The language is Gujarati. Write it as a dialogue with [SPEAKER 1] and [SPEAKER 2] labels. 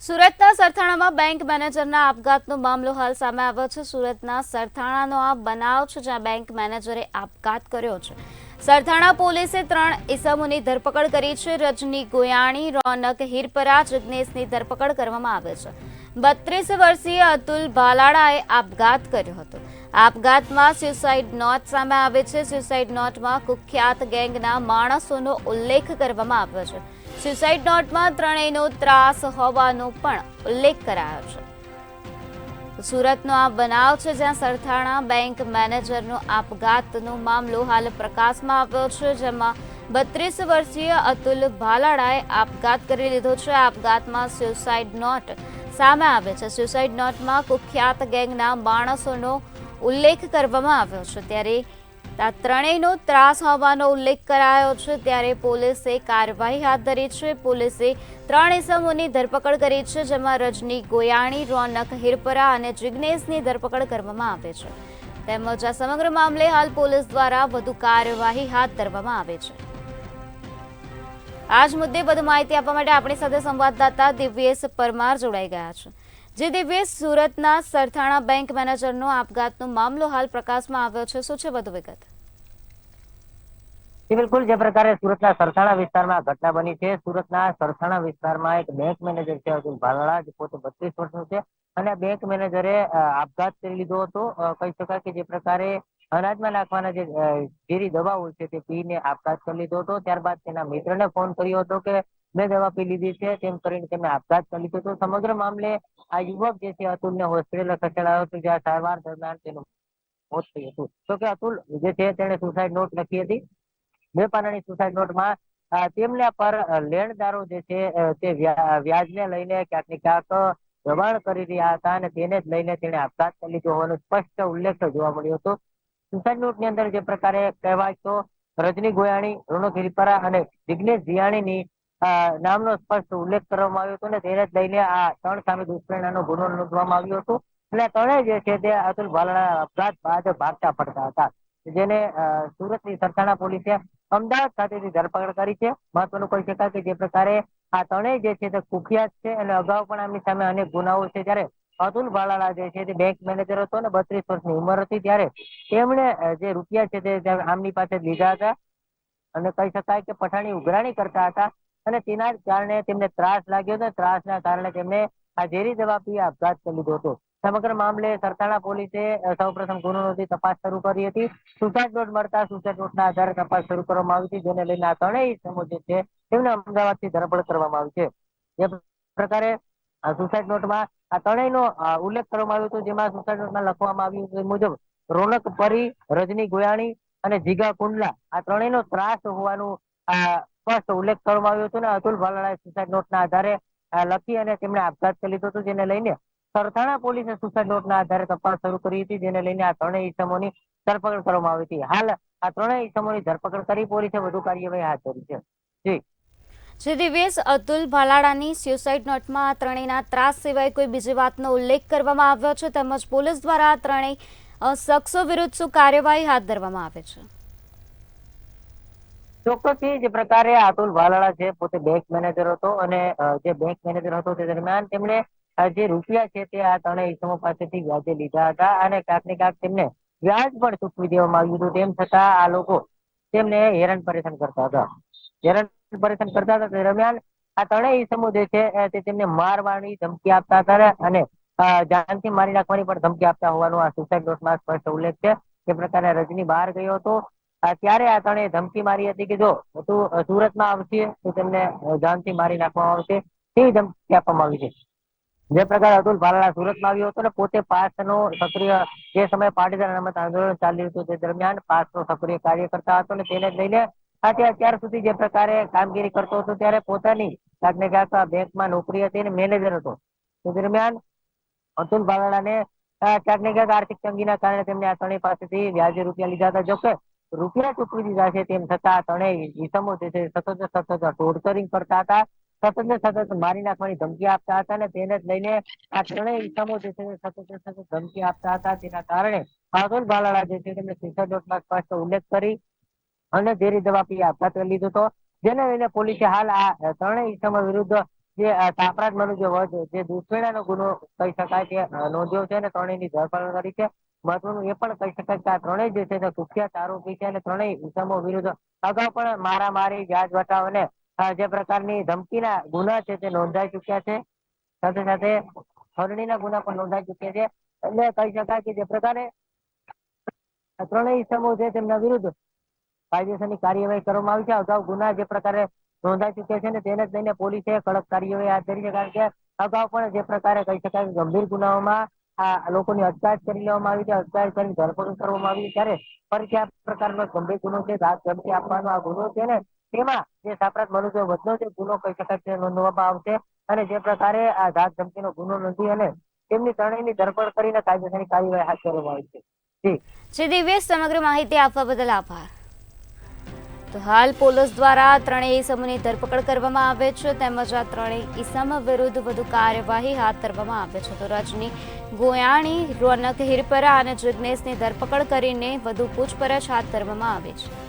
[SPEAKER 1] સુરતના સરથાણામાં બેંક મેનેજરના આપઘાતનો મામલો હાલ સામે આવ્યો છે। સુરતના સરથાણાનો આ બનાવ છે જ્યાં બેંક મેનેજરે આપઘાત કર્યો છે। સરથાણા પોલીસે 3 ઇસમોની ધરપકડ કરી છે। રજની ગોયાણી, રોનક હિરપરા, જિગ્નેશની ધરપકડ કરવામાં આવી છે। 32 વર્ષીય અતુલ ભાલાળાએ આપઘાત કર્યો હતો। આપઘાતમાં સ્યુસાઇડ નોટ સામે આવે છે। સ્યુસાઇડ નોટમાં કુખ્યાત ગેંગના માણસોનો ઉલ્લેખ કરવામાં આવ્યો છે। સ્યુસાઇડ નોટમાં ત્રણેયનો ત્રાસ હોવાનો પણ ઉલ્લેખ કરાયો છે। સુરતનો આ બનાવ છે જ્યાં સરથાણા બેંક મેનેજરનો આપઘાતનો મામલો હાલ પ્રકાશમાં આવ્યો છે, જેમાં 32 વર્ષીય અતુલ ભાલાળાએ આપઘાત કરી લીધો છે। આપઘાતમાં સ્યુસાઇડ નોટ સામે આવે છે। સ્યુસાઇડ નોટમાં કુખ્યાત ગેંગના માણસોનો ઉલ્લેખ કરવામાં આવ્યો છે, ત્યારે આ ત્રણેયનો ત્રાસ હોવાનો ઉલ્લેખ કરાયો છે। ત્યારે પોલીસે કાર્યવાહી હાથ ધરી છે। પોલીસે 3 ઇસમોની ધરપકડ કરી છે, જેમાં રજની ગોયાણી, રોનક હિરપરા અને જિગ્નેશની ધરપકડ કરવામાં આવી છે। તેમજ આ સમગ્ર મામલે હાલ પોલીસ દ્વારા વધુ કાર્યવાહી હાથ ધરવામાં આવી છે। આ જ મુદ્દે વધુ માહિતી આપવા માટે આપણી સાથે સંવાદદાતા દિવ્યેશ પરમાર જોડાઈ ગયા છે। જે દિવ્યેશ, સુરતના સરથાણા બેંક મેનેજરનો આપઘાતનો મામલો હાલ પ્રકાશમાં આવ્યો છે, શું છે વધુ વિગત?
[SPEAKER 2] બિલકુલ જે પ્રકારે સુરતના સરથાણા વિસ્તારમાં ઘટના બની છે। સુરતના સરથાણા વિસ્તારમાં એક બેંક મેનેજર છે અતુલ ભાલાળા, જે પોતે 32 વર્ષનો છે અને બેંક મેનેજરે આપઘાત કરી લીધો હતો। કહી શકાય કે જે પ્રકારે અનાજમાં નાખવાના જે ઝેરી દવા હોય છે તે પીને આપઘાત કરી લીધો હતો। ત્યારબાદ તેના મિત્રને ફોન કર્યો હતો કે મેં દવા પી લીધી છે, તેમ કરીને તેમને આપઘાત કરી લીધો હતો। સમગ્ર મામલે આ યુવક જે છે અતુલને હોસ્પિટલ ખસેડાયો હતો, જ્યાં સારવાર દરમિયાન તેનું મોત થયું હતું। તો કે અતુલ જે છે તેણે સુસાઇડ નોટ લખી હતી। 2 પાનાની સુસાઇડ નોટમાં તેમના પર લેણદારો જે છે તે વ્યાજને લઈને ક્યાંક ને ક્યાંક દબાણ કરી રહ્યા હતા અને તેને જ લઈને તેણે આપઘાત કરી લીધો હોવાનો સ્પષ્ટ ઉલ્લેખ જોવા મળ્યો હતો। સુસાઇડ નોટની અંદર જે પ્રકારે કહેવાય તો રજની ગોયાણી, રોનક હિરપરા અને જિગ્નેશ જીયાણીની નામનો સ્પષ્ટ ઉલ્લેખ કરવામાં આવ્યો હતો ને તેને જ લઈને આ 3 સામે દુષ્પ્રેરણાનો ગુનો નોંધવામાં આવ્યો હતો અને ત્રણેય જે છે તે અતુલ ભાલાળાના આપઘાત બાદ ભાગતા પડતા હતા, જેને સુરતની સરથાણા પોલીસે અમદાવાદ ખાતેથી ધરપકડ કરી છે। મહત્વનું કહી શકાય કે જે પ્રકારે આ ત્રણેય જે છે તે કુખ્યાત છે અને અગાઉ પણ આમની સામે અનેક ગુનાઓ છે। ત્યારે અતુલ ભાલાળા જે છે તે બેંક મેનેજર હતો ને 32 વર્ષની ઉંમર હતી, ત્યારે તેમણે જે રૂપિયા છે તે આમની પાસે લીધા હતા અને કહી શકાય કે પઠાણી ઉઘરાણી કરતા હતા અને તેના જ કારણે તેમને ત્રાસ લાગ્યો હતો। ત્રાસના કારણે તેમને આ ઝેરી દવા પી આપઘાત કરી લીધો હતો। સમગ્ર મામલે સરથાણા પોલીસે સૌપ્રથમ ગુનો નોંધી તપાસ શરૂ કરી હતી। સુસાઇડ નોટ મળતા સુસાઇડ નોટના આધારે તપાસ શરૂ કરવામાં આવી હતી, જેને લઈને આ ત્રણેય ઇસમો જે છે તેમને અમદાવાદથી ધરપકડ કરવામાં આવી છે। જે પ્રકારે સુસાઇડ નોટમાં આ ત્રણેયનો ઉલ્લેખ કરવામાં આવ્યો હતો, જેમાં સુસાઇડ નોટમાં લખવામાં આવ્યું છે મુજબ રોનક પરી, રજની ગોયાણી અને જીગા કુંડલા આ ત્રણેયનો ત્રાસ હોવાનું સ્પષ્ટ ઉલ્લેખ કરવામાં આવ્યો હતો ને અતુલ ભાલાળાએ સુસાઇડ નોટના આધારે લખી અને તેમણે આપઘાત કરી લીધો હતો, જેને લઈને સરથાણા પોલીસે સુસાઇડ નોટના આધારે તપાસ શરૂ કરી હતી, જેને લઈને આ ત્રણેય ઇસમોની ધરપકડ કરવામાં આવી હતી। હાલ આ ત્રણેય ઇસમોની ધરપકડ કરી પોલીસે વધુ કાર્યવાહી હાથ ધરી છે। જી
[SPEAKER 1] જે દિવ્યેશ, અતુલ ભાલાળાની સ્યુસાઇડ નોટમાં આ ત્રણેયના ત્રાસ સિવાય કોઈ બીજી વાતનો ઉલ્લેખ કરવામાં આવ્યો છે, તેમજ પોલીસ દ્વારા આ ત્રણેય શખ્સો વિરુદ્ધ શું કાર્યવાહી હાથ ધરવામાં આવે છે?
[SPEAKER 2] ચોક્કસથી જે પ્રકારે અતુલ ભાલાળા છે પોતે બેંક મેનેજર હતો અને જે બેંક મેનેજર હતો તે દરમિયાન તેમણે જે રૂપિયા છે તે આ ત્રણેય ઇસમો પાસેથી વ્યાજે લીધા હતા અને ક્યાંક ને ક્યાંક તેમને વ્યાજ પણ ચૂકવી દેવામાં આવ્યું હતું। તેમ છતાં આ લોકો તેમને હેરાન પરેશાન કરતા હતા। હેરાન પરેશાન કરતા હતા દરમિયાન આ ત્રણેય ઇસમો જે છે તે તેમને મારવાની ધમકી આપતા હતા અને જાનથી મારી નાખવાની પણ ધમકી આપતા હોવાનો આ સુસાઇડ નોટમાં સ્પષ્ટ ઉલ્લેખ છે। જે પ્રકારે રજની બહાર ગયો હતો ત્યારે આ ત્રણેય ધમકી મારી હતી કે જો તું સુરતમાં આવશે તો તેમને જાનથી મારી નાખવામાં આવશે, તેવી ધમકી આપવામાં આવી છે। જે પ્રકારે અતુલ ભાલાળા સુરતમાં આવ્યો હતો ને પોતે પાસનો સક્રિય જે સમયે પાટીદાર અનામત આંદોલન ચાલ્યું હતું તે દરમિયાન પાસનો સક્રિય કાર્ય કરતા હતો ને તેને જ લઈને અત્યાર સુધી જે પ્રકારે કામગીરી કરતો હતો, ત્યારે પોતાની ક્યાંક ને ક્યાંક બેંકમાં નોકરી હતી અને મેનેજર હતો, તે દરમિયાન અતુલ ભાલાળાને ક્યાંક ને ક્યાંક આર્થિક તંગીના કારણે તેમને આ ત્રણેય પાસેથી વ્યાજે રૂપિયા લીધા હતા। જોકે રૂપિયા ચૂકવી દીધા છે તેમ છતાં ત્રણેય ઇસમો જે છે સતત ટોર્ચરિંગ કરતા હતા, સતત ને સતત મારી નાખવાની ધમકી આપતા હતા અને તેને જ લઈને આ ત્રણેય ઇસમો જે છે સતત ધમકી આપતા હતા। તેના કારણે અતુલ ભાલાળા જે છે તેમને સુસાઇડ નોટમાં સ્પષ્ટ ઉલ્લેખ કરી અને ઝેરી દવા પી આપઘાત કરી લીધો હતો, જેને લઈને પોલીસે હાલ આ ત્રણેય ઇસમો વિરુદ્ધ જે સાપરાધ મનુષ્ય વધ જે દુષ્કર્મનો ગુનો કહી શકાય કે નોંધ્યો છે અને ત્રણેયની ધરપકડ કરી છે. મહત્વનું એ પણ કહી શકાય કે આ ત્રણેય જે છે તે કુખ્યાત આરોપી છે અને ત્રણેય ઇસમો વિરુદ્ધ અગાઉ પણ મારામારી, જાત બચાવ અને જે પ્રકારની ધમકીના ગુના છે તે નોંધાઈ ચુક્યા છે. સાથે સાથે ખંડણીના ગુના પણ નોંધાઈ ચુક્યા છે. એટલે કહી શકાય કે જે પ્રકારે આ ત્રણેય ઇસમો છે તેમના વિરુદ્ધ કાયદેસરની કાર્યવાહી કરવામાં આવી છે. અગાઉ ગુના જે પ્રકારે નોંધાઈ ચુક્યા છે ને તેને જ લઈને પોલીસે કડક કાર્યવાહી હાથ ધરી છે. કારણ કે અગાઉ પણ જે પ્રકારે કહી શકાય કે ગંભીર ગુનાઓમાં આ લોકોની અટકાયત કરી લેવામાં આવી છે, અટકાયત કરી ધરપકડ કરવામાં આવી ત્યારે ફરીથી આ પ્રકારનો ગંભીર ગુનો છે, રાત ધમકી આપવાનો આ ગુનો છે ને તેમાં જે સાપરાધ મનુષ્ય વધનો છે ગુનો કહી શકાય તે નોંધવામાં આવશે. અને જે પ્રકારે આ ધાક ધમકીનો ગુનો નોંધી અને તેમની ત્રણેયની ધરપકડ કરીને કાયદેસરની કાર્યવાહી હાથ ધરવામાં આવી છે. જી
[SPEAKER 1] દિવ્યેશ, સમગ્ર માહિતી આપવા બદલ આભાર. તો હાલ પોલીસ દ્વારા ત્રણેય ઇસમોની ધરપકડ કરવામાં આવે છે તેમજ આ ત્રણેય ઇસમ વિરુદ્ધ વધુ કાર્યવાહી હાથ ધરવામાં આવે છે. તો રજની ગોયાણી, રોનક હિરપરા અને જિગ્નેશની ધરપકડ કરીને વધુ પૂછપરછ હાથ ધરવામાં આવે છે.